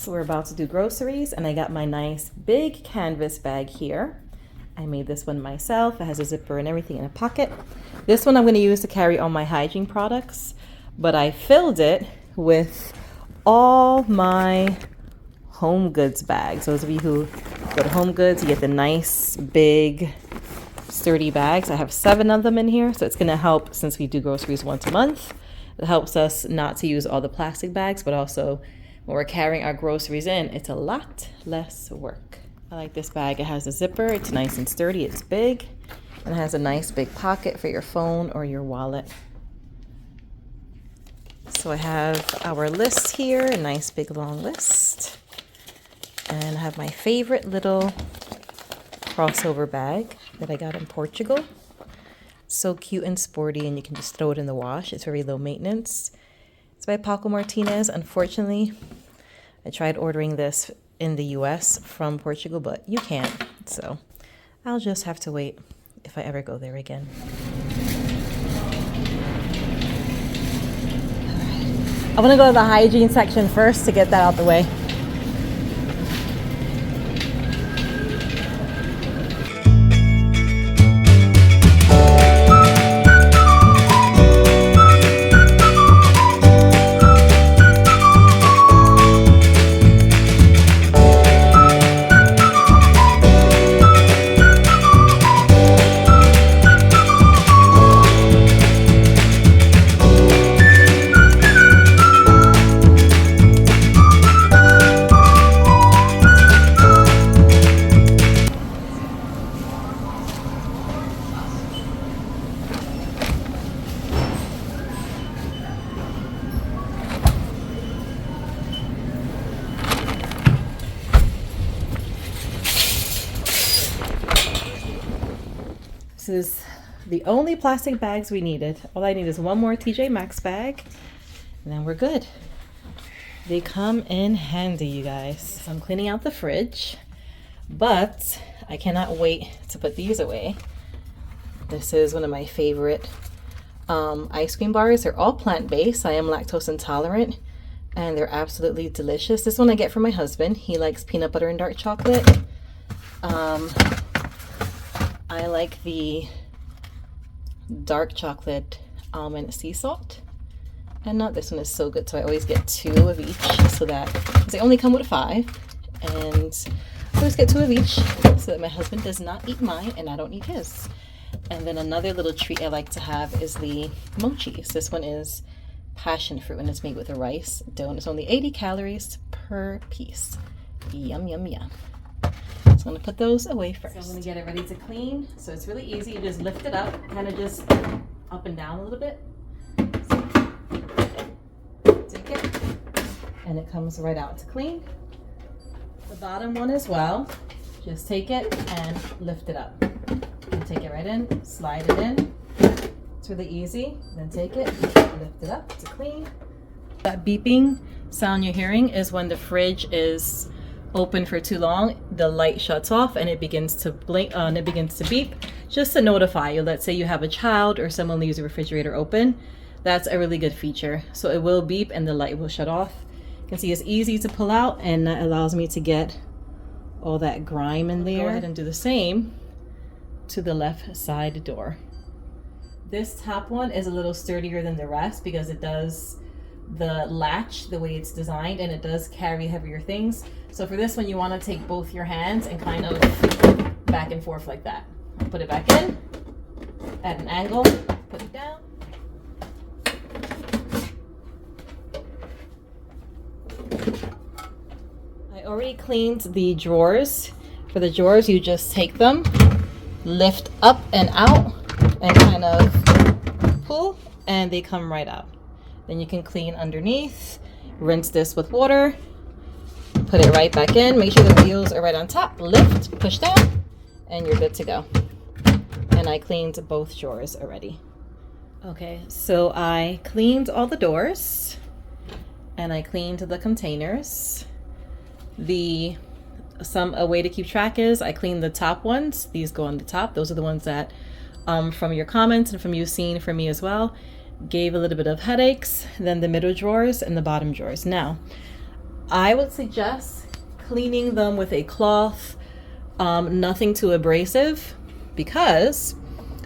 So we're about to do groceries, and I got my nice big canvas bag here. I made this one myself. It has a zipper and everything in a pocket. This one I'm going to use to carry all my hygiene products, but I filled it with all my Home Goods bags. Those of you who go to Home Goods, you get the nice big sturdy bags. I have 7 of them in here, so it's going to help since we do groceries once a month. It helps us not to use all the plastic bags, but also when we're carrying our groceries in, it's a lot less work. I like this bag. It has a zipper. It's nice and sturdy. It's big, and it has a nice big pocket for your phone or your wallet. So I have our list here, a nice big long list. And I have my favorite little crossover bag that I got in Portugal. So cute and sporty, and you can just throw it in the wash. It's very low maintenance. It's by Paco Martinez. Unfortunately, I tried ordering this in the US from Portugal, but you can't. So I'll just have to wait if I ever go there again. I'm gonna go to the hygiene section first to get that out the way. This is the only plastic bags we needed. All I need is one more TJ Maxx bag, and then we're good. They come in handy, you guys. So I'm cleaning out the fridge, but I cannot wait to put these away. This is one of my favorite ice cream bars. They're all plant-based. I am lactose intolerant, and they're absolutely delicious. This one I get from my husband. He likes peanut butter and dark chocolate. I like the dark chocolate almond sea salt, and not this one is so good, so I always get 2 of each, so that because they only come with 5, and I always get 2 of each so that my husband does not eat mine and I don't eat his. And then another little treat I like to have is the mochis. This one is passion fruit, and it's made with a rice dough, and it's only 80 calories per piece. Yum, yum, yum. So I'm going to put those away first. So I'm going to get it ready to clean. So it's really easy. You just lift it up, kind of just up and down a little bit. So take it, and it comes right out to clean. The bottom one as well. Just take it and lift it up. And take it right in, slide it in. It's really easy. Then take it, lift it up to clean. That beeping sound you're hearing is when the fridge is open for too long. The light shuts off and it begins to blink and it begins to beep, just to notify you. Let's say you have a child or someone leaves the refrigerator open. That's a really good feature. So it will beep and the light will shut off. You can see it's easy to pull out, and that allows me to get all that grime in there. Go ahead and do the same to the left side door. This top one is a little sturdier than the rest because it does the latch the way it's designed, and it does carry heavier things. So for this one, you want to take both your hands and kind of back and forth like that. Put it back in at an angle, put it down. I already cleaned the drawers. For the drawers, you just take them, lift up and out, and kind of pull, and they come right out. Then you can clean underneath, rinse this with water, put it right back in, make sure the wheels are right on top, lift, push down, and you're good to go. And I cleaned both drawers already. Okay, so I cleaned all the doors, and I cleaned the containers. A way to keep track is I cleaned the top ones. These go on the top. Those are the ones that from your comments and from you seeing from me as well, gave a little bit of headaches. Then the middle drawers and the bottom drawers. Now, I would suggest cleaning them with a cloth, nothing too abrasive, because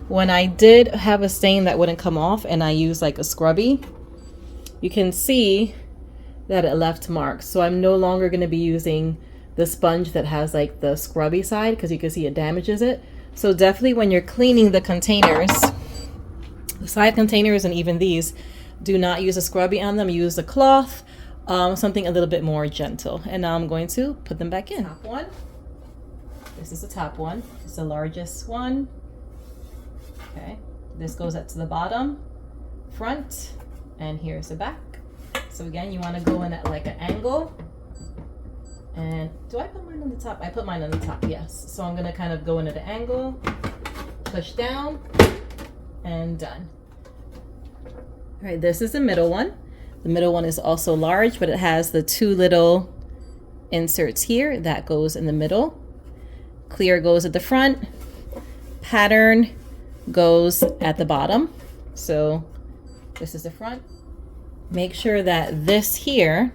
when I did have a stain that wouldn't come off and I used like a scrubby, you can see that it left marks. So I'm no longer going to be using the sponge that has like the scrubby side, because you can see it damages it. So definitely when you're cleaning the containers, the side containers and even these, do not use a scrubby on them. Use a cloth, something a little bit more gentle. And now I'm going to put them back in. Top one. This is the top one. It's the largest one. Okay. This goes up to the bottom, front, and here's the back. So again, you want to go in at like an angle. And do I put mine on the top? I put mine on the top, yes. So I'm going to kind of go in at an angle, push down, and done. All right, this is the middle one. The middle one is also large, but it has the two little inserts here. That goes in the middle. Clear goes at the front. Pattern goes at the bottom. So this is the front. Make sure that this here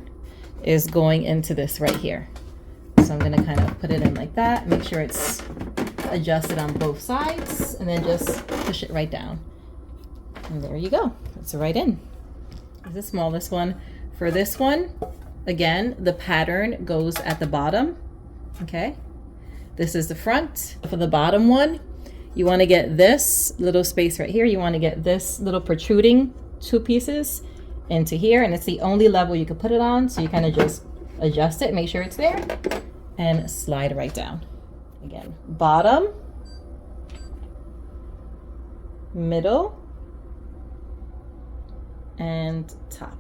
is going into this right here. So I'm gonna kind of put it in like that. Make sure it's adjusted on both sides, and then just push it right down. And there you go, it's right in. This is the smallest one. For this one, again, the pattern goes at the bottom, okay? This is the front. For the bottom one, you wanna get this little space right here. You wanna get this little protruding two pieces into here, and it's the only level you can put it on. So you kind of just adjust it, make sure it's there, and slide right down. Again, bottom, middle, and top.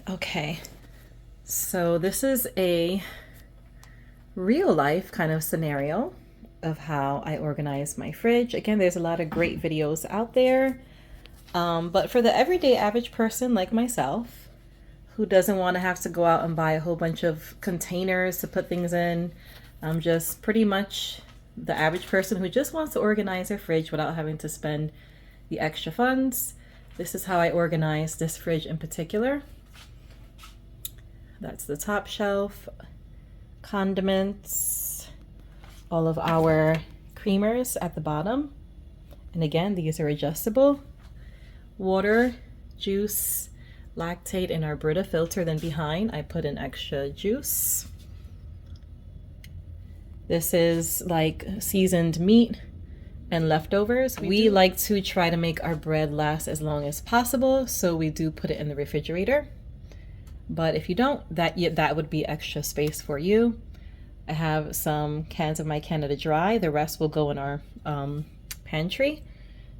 Okay, so this is a real life kind of scenario of how I organize my fridge. Again, there's a lot of great videos out there, but for the everyday average person like myself who doesn't want to have to go out and buy a whole bunch of containers to put things in, I'm just pretty much the average person who just wants to organize their fridge without having to spend the extra funds. This is how I organize this fridge in particular. That's the top shelf, condiments, all of our creamers at the bottom. And again, these are adjustable. Water, juice, lactate in our Brita filter. Then behind, I put in extra juice. This is like seasoned meat and leftovers. We like to try to make our bread last as long as possible, so we do put it in the refrigerator. But if you don't, that would be extra space for you. I have some cans of my Canada Dry. The rest will go in our pantry.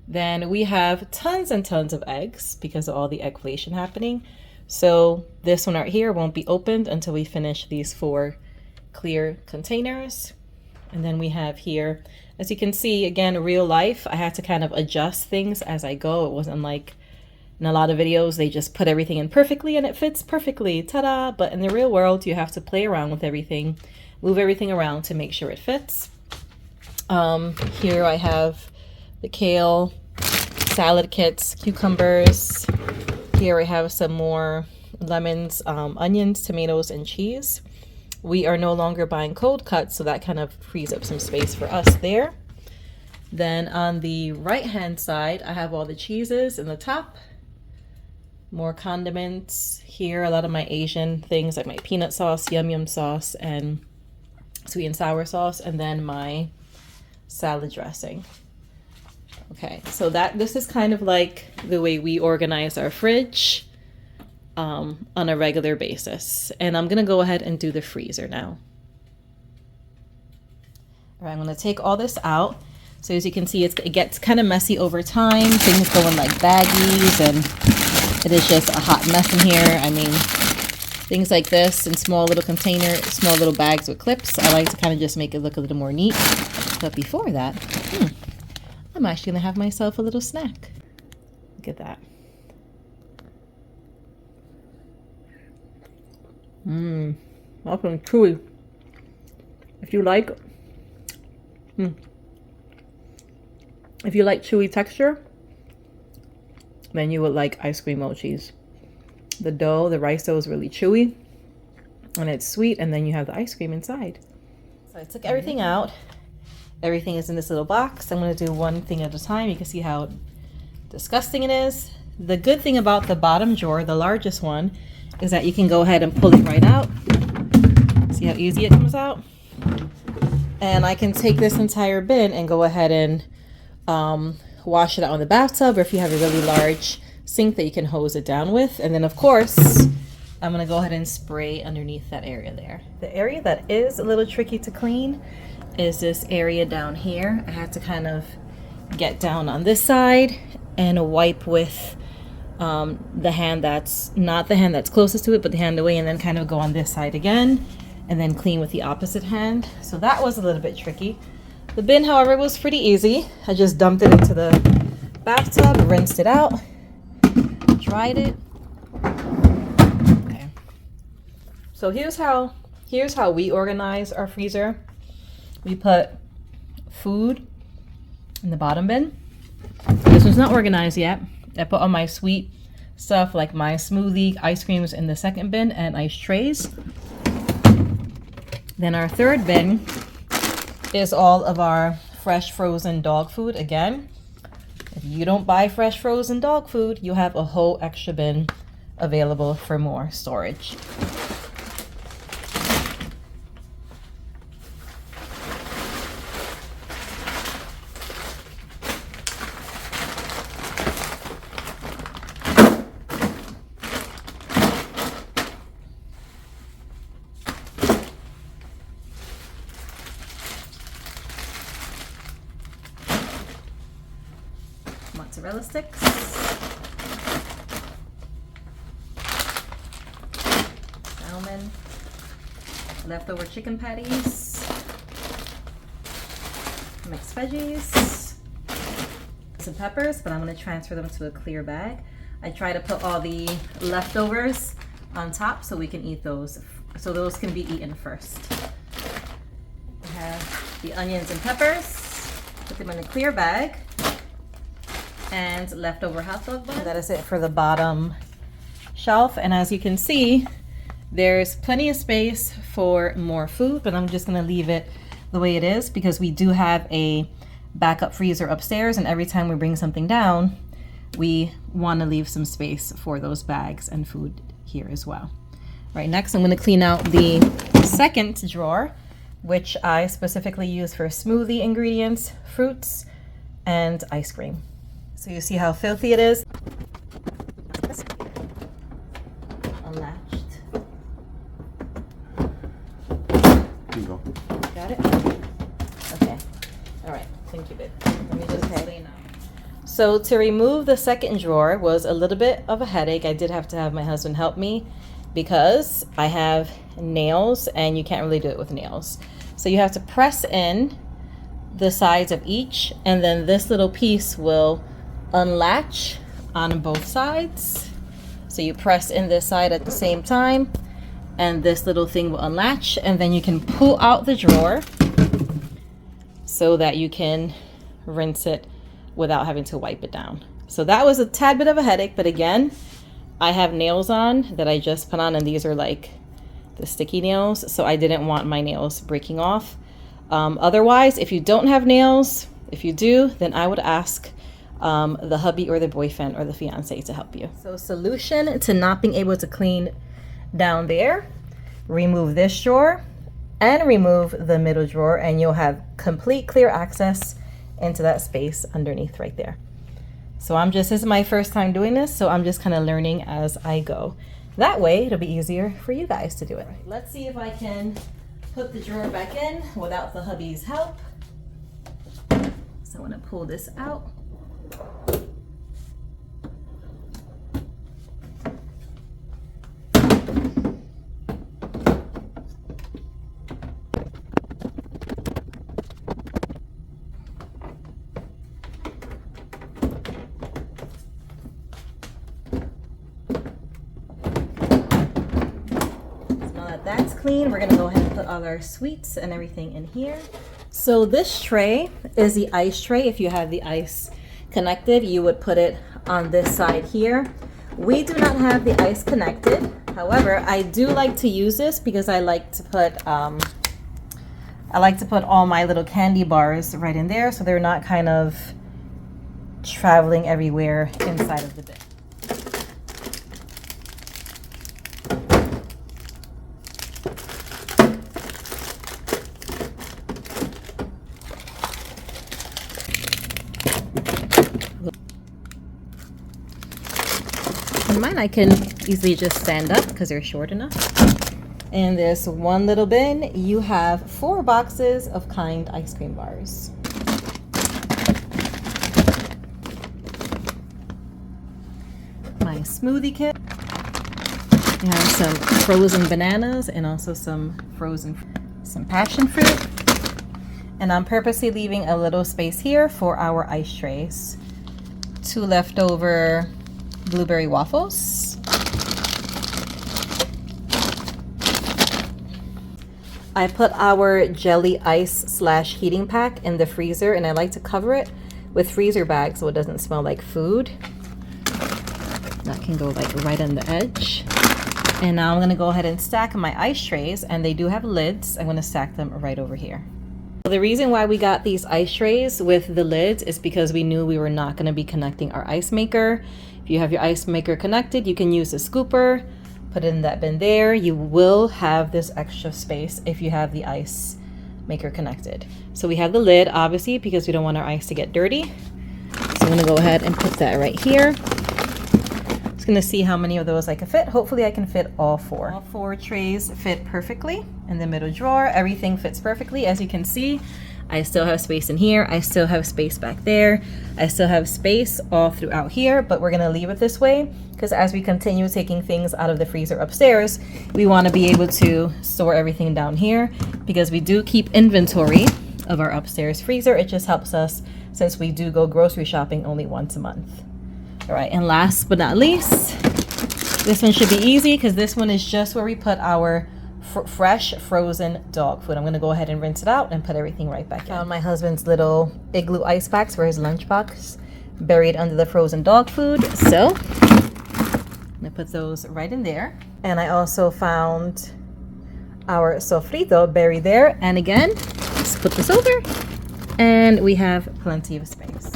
Then we have tons and tons of eggs because of all the eggflation happening. So this one right here won't be opened until we finish these 4 clear containers. And then we have here, as you can see, again, real life, I had to kind of adjust things as I go. It wasn't like in a lot of videos, they just put everything in perfectly and it fits perfectly, ta-da. But in the real world, you have to play around with everything, move everything around to make sure it fits. Here I have the kale, salad kits, cucumbers. Here I have some more lemons, onions, tomatoes, and cheese. We are no longer buying cold cuts, so that kind of frees up some space for us there. Then on the right hand side, I have all the cheeses in the top, more condiments. Here, a lot of my Asian things like my peanut sauce, yum yum sauce, and sweet and sour sauce, and then my salad dressing. Okay, so this is kind of like the way we organize our fridge on a regular basis. And I'm gonna go ahead and do the freezer now. All right, I'm gonna take all this out. So as you can see, it gets kind of messy over time. Things go in like baggies and it is just a hot mess in here. I mean, things like this in small little containers, small little bags with clips. I like to kind of just make it look a little more neat. But before that, I'm actually gonna have myself a little snack. Look at that. Awesome, chewy. If you like chewy texture, then you would like ice cream mochis. The dough, the rice dough is really chewy and it's sweet, and then you have the ice cream inside. So I took everything out. Everything is in this little box. I'm gonna do one thing at a time. You can see how disgusting it is. The good thing about the bottom drawer, the largest one, is that you can go ahead and pull it right out. See how easy it comes out? And I can take this entire bin and go ahead and wash it out in the bathtub, or if you have a really large sink that you can hose it down with. And then of course, I'm gonna go ahead and spray underneath that area there. The area that is a little tricky to clean is this area down here. I had to kind of get down on this side and wipe with the hand that's not the hand that's closest to it, but the hand away, and then kind of go on this side again and then clean with the opposite hand. So that was a little bit tricky. The bin, however, was pretty easy. I just dumped it into the bathtub, rinsed it out, dried it. Okay. So here's how we organize our freezer. We put food in the bottom bin. This one's not organized yet. I put all my sweet stuff like my smoothie, ice creams in the second bin, and ice trays. Then our third bin is all of our fresh frozen dog food. Again, if you don't buy fresh frozen dog food, you have a whole extra bin available for more storage. Mozzarella sticks, leftover chicken patties, mixed veggies, some peppers, but I'm going to transfer them to a clear bag. I try to put all the leftovers on top so we can eat those, so those can be eaten first. We have the onions and peppers, put them in a clear bag, and leftover hot dog bun. That is it for the bottom shelf, and as you can see, there's plenty of space for more food, but I'm just going to leave it the way it is because we do have a backup freezer upstairs, and every time we bring something down, we want to leave some space for those bags and food here as well. Right, next I'm going to clean out the second drawer, which I specifically use for smoothie ingredients, fruits, and ice cream. So you see how filthy it is? Unlatched. Here you go. Got it? Okay. All right. Thank you, babe. Let me just clean out. So to remove the second drawer was a little bit of a headache. I did have to have my husband help me because I have nails and you can't really do it with nails. So you have to press in the sides of each, and then this little piece will unlatch on both sides. So you press in this side at the same time, and this little thing will unlatch, and then you can pull out the drawer so that you can rinse it without having to wipe it down. So that was a tad bit of a headache, but again, I have nails on that I just put on, and these are like the sticky nails, so I didn't want my nails breaking off. Otherwise, if you don't have nails, if you do, then I would ask the hubby or the boyfriend or the fiance to help you. So solution to not being able to clean down there, remove this drawer and remove the middle drawer, and you'll have complete clear access into that space underneath right there. So this is my first time doing this, so I'm just kind of learning as I go. That way it'll be easier for you guys to do it. Let's see if I can put the drawer back in without the hubby's help. So I want to pull this out. That's clean. We're gonna go ahead and put all our sweets and everything in here. So this tray is the ice tray. If you have the ice connected, you would put it on this side here. We do not have the ice connected. However, I do like to use this because I like to put all my little candy bars right in there, so they're not kind of traveling everywhere inside of the bin. Mine I can easily just stand up because they're short enough. In this one little bin, you have 4 boxes of Kind ice cream bars. My smoothie kit. You have some frozen bananas and also some passion fruit. And I'm purposely leaving a little space here for our ice trays. 2 leftover blueberry waffles. I put our jelly ice / heating pack in the freezer, and I like to cover it with freezer bags so it doesn't smell like food. That can go like right on the edge. And now I'm gonna go ahead and stack my ice trays, and they do have lids. I'm gonna stack them right over here. The reason why we got these ice trays with the lids is because we knew we were not gonna be connecting our ice maker. If you have your ice maker connected, you can use a scooper, put it in that bin there. You will have this extra space if you have the ice maker connected. So we have the lid, obviously, because we don't want our ice to get dirty. So I'm gonna go ahead and put that right here. Just gonna see how many of those I can fit. Hopefully I can fit all 4. All 4 trays fit perfectly in the middle drawer. Everything fits perfectly. As you can see, I still have space in here. I still have space back there. I still have space all throughout here, but we're gonna leave it this way because as we continue taking things out of the freezer upstairs, we wanna be able to store everything down here because we do keep inventory of our upstairs freezer. It just helps us since we do go grocery shopping only once a month. All right, and last but not least, this one should be easy because this one is just where we put our fresh frozen dog food. I'm gonna go ahead and rinse it out and put everything right back in. Found my husband's little igloo ice packs for his lunchbox buried under the frozen dog food. So I'm gonna put those right in there. And I also found our sofrito buried there. And again, let's put this over and we have plenty of space.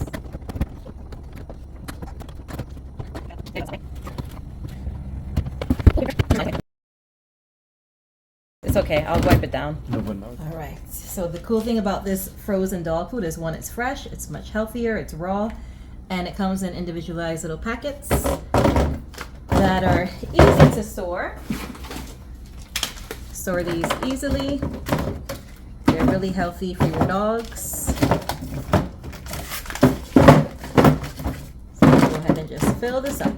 It's okay, I'll wipe it down. All right, so the cool thing about this frozen dog food is one, it's fresh, it's much healthier, it's raw, and it comes in individualized little packets that are easy to store. Store these easily. They're really healthy for your dogs. So go ahead and just fill this up.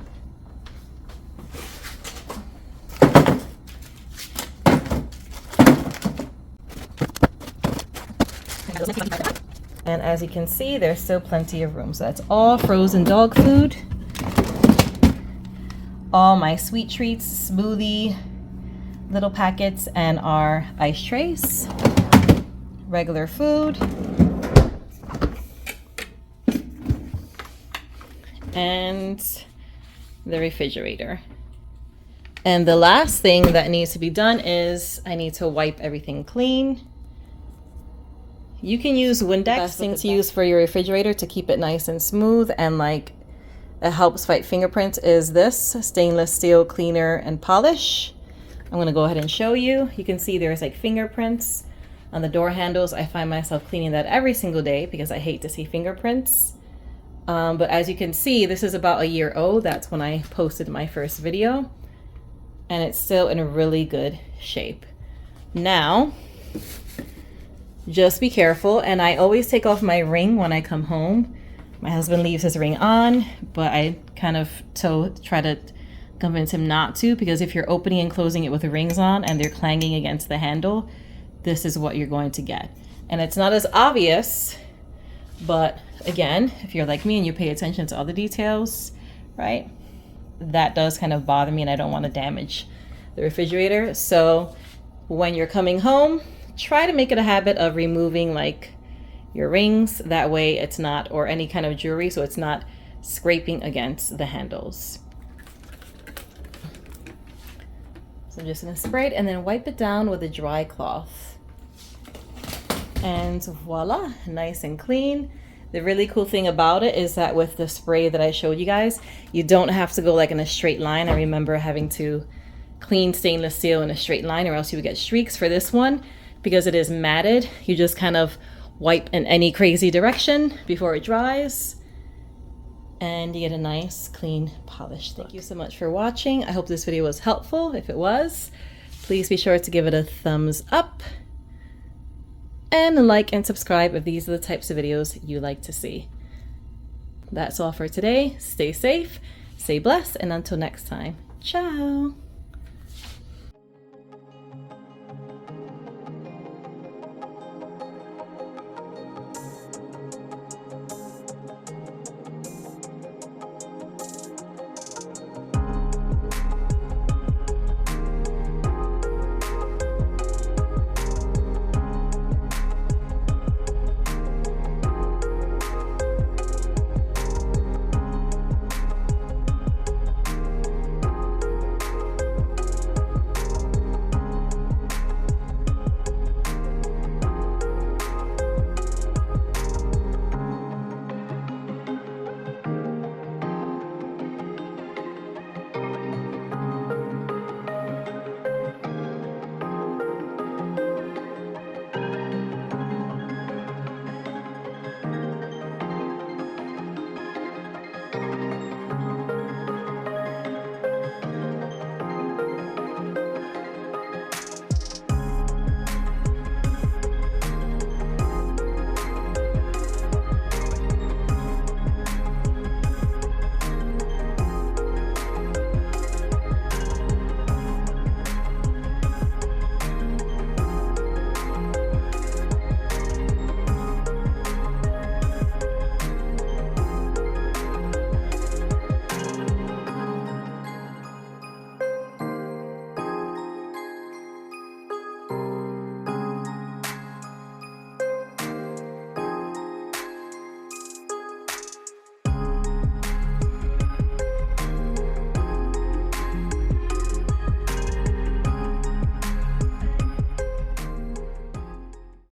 And as you can see, there's still plenty of room. So that's all frozen dog food. All my sweet treats, smoothie, little packets, and our ice trays. Regular food. And the refrigerator. And the last thing that needs to be done is I need to wipe everything clean. You can use Windex. The best thing to use for your refrigerator to keep it nice and smooth and like it helps fight fingerprints is this stainless steel cleaner and polish. I'm gonna go ahead and show you. You can see there's like fingerprints on the door handles. I find myself cleaning that every single day because I hate to see fingerprints. But as you can see, this is about a year old. That's when I posted my first video and it's still in a really good shape. Now, just be careful, and I always take off my ring when I come home. My husband leaves his ring on, but I kind of try to convince him not to, because if you're opening and closing it with the rings on and they're clanging against the handle, this is what you're going to get. And it's not as obvious, but again, if you're like me and you pay attention to all the details, right, that does kind of bother me and I don't want to damage the refrigerator. So when you're coming home, try to make it a habit of removing like your rings. That way it's not, or any kind of jewelry, so it's not scraping against the handles. So I'm just gonna spray it and then wipe it down with a dry cloth. And voila, nice and clean. The really cool thing about it is that with the spray that I showed you guys, you don't have to go like in a straight line. I remember having to clean stainless steel in a straight line or else you would get streaks. For this one, because it is matted, you just kind of wipe in any crazy direction before it dries and you get a nice clean polished look. Thank you so much for watching. I hope this video was helpful. If it was, please be sure to give it a thumbs up and like and subscribe if these are the types of videos you like to see. That's all for today. Stay safe, stay blessed, and until next time, ciao.